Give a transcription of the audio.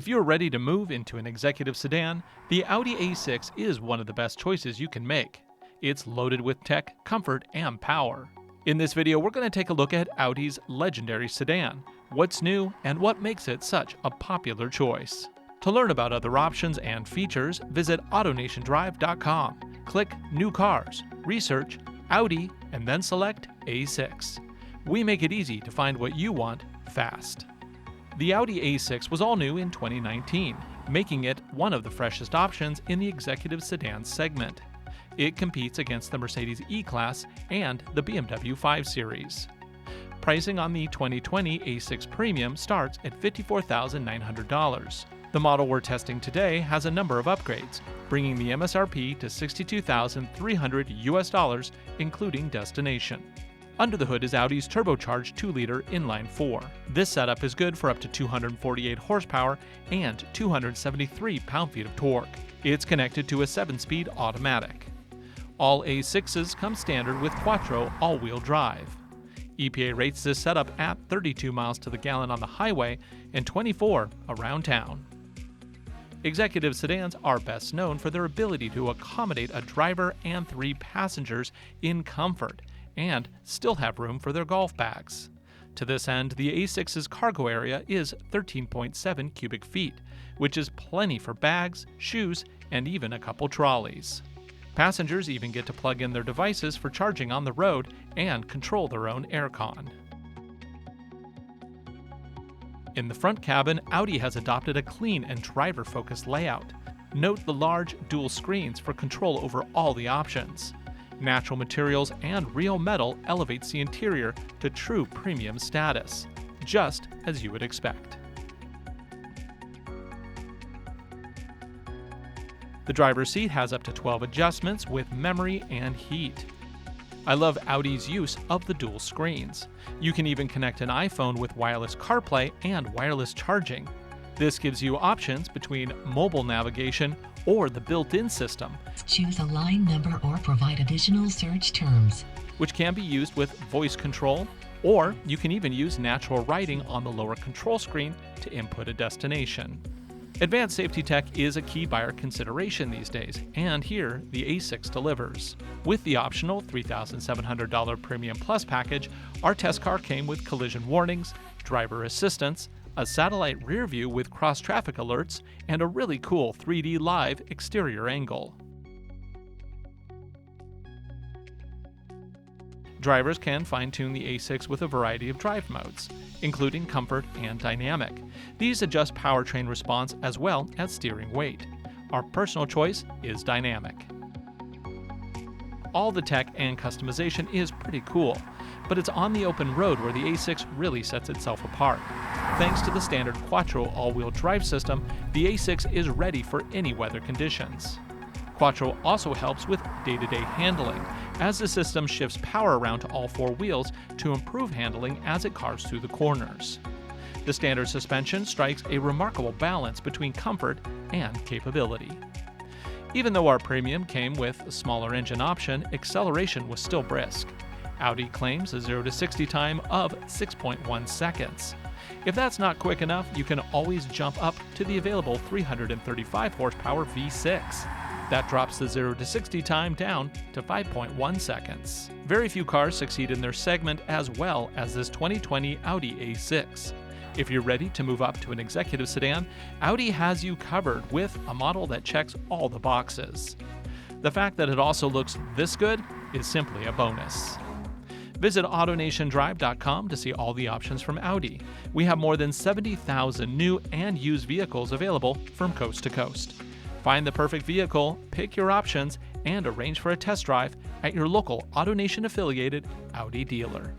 If you're ready to move into an executive sedan, the Audi A6 is one of the best choices you can make. It's loaded with tech, comfort, and power. In this video, we're going to take a look at Audi's legendary sedan, what's new, and what makes it such a popular choice. To learn about other options and features, visit AutoNationDrive.com. Click New Cars, Research, Audi, and then select A6. We make it easy to find what you want fast. The Audi A6 was all new in 2019, making it one of the freshest options in the executive sedan segment. It competes against the Mercedes E-Class and the BMW 5 Series. Pricing on the 2020 A6 Premium starts at $54,900. The model we're testing today has a number of upgrades, bringing the MSRP to $62,300 including destination. Under the hood is Audi's turbocharged 2-liter inline-4. This setup is good for up to 248 horsepower and 273 pound-feet of torque. It's connected to a 7-speed automatic. All A6s come standard with Quattro all-wheel drive. EPA rates this setup at 32 miles to the gallon on the highway and 24 around town. Executive sedans are best known for their ability to accommodate a driver and 3 passengers in comfort and still have room for their golf bags. To this end, the A6's cargo area is 13.7 cubic feet, which is plenty for bags, shoes, and even a couple trolleys. Passengers even get to plug in their devices for charging on the road and control their own aircon. In the front cabin, Audi has adopted a clean and driver-focused layout. Note the large dual screens for control over all the options. Natural materials and real metal elevates the interior to true premium status, just as you would expect. The driver's seat has up to 12 adjustments with memory and heat. I love Audi's use of the dual screens. You can even connect an iPhone with wireless CarPlay and wireless charging. This gives you options between mobile navigation or the built-in system. Choose a line number or provide additional search terms, which can be used with voice control, or you can even use natural writing on the lower control screen to input a destination. Advanced safety tech is a key buyer consideration these days, and here the A6 delivers. With the optional $3,700 Premium Plus package, our test car came with collision warnings, driver assistance, a satellite rear view with cross-traffic alerts, and a really cool 3D live exterior angle. Drivers can fine-tune the A6 with a variety of drive modes, including comfort and dynamic. These adjust powertrain response as well as steering weight. Our personal choice is dynamic. All the tech and customization is pretty cool, but it's on the open road where the A6 really sets itself apart. Thanks to the standard Quattro all-wheel drive system, the A6 is ready for any weather conditions. Quattro also helps with day-to-day handling, as the system shifts power around to all 4 wheels to improve handling as it carves through the corners. The standard suspension strikes a remarkable balance between comfort and capability. Even though our Premium came with a smaller engine option, acceleration was still brisk. Audi claims a 0 to 60 time of 6.1 seconds. If that's not quick enough, you can always jump up to the available 335 horsepower V6. That drops the 0 to 60 time down to 5.1 seconds. Very few cars succeed in their segment as well as this 2020 Audi A6. If you're ready to move up to an executive sedan, Audi has you covered with a model that checks all the boxes. The fact that it also looks this good is simply a bonus. Visit AutoNationDrive.com to see all the options from Audi. We have more than 70,000 new and used vehicles available from coast to coast. Find the perfect vehicle, pick your options, and arrange for a test drive at your local AutoNation affiliated Audi dealer.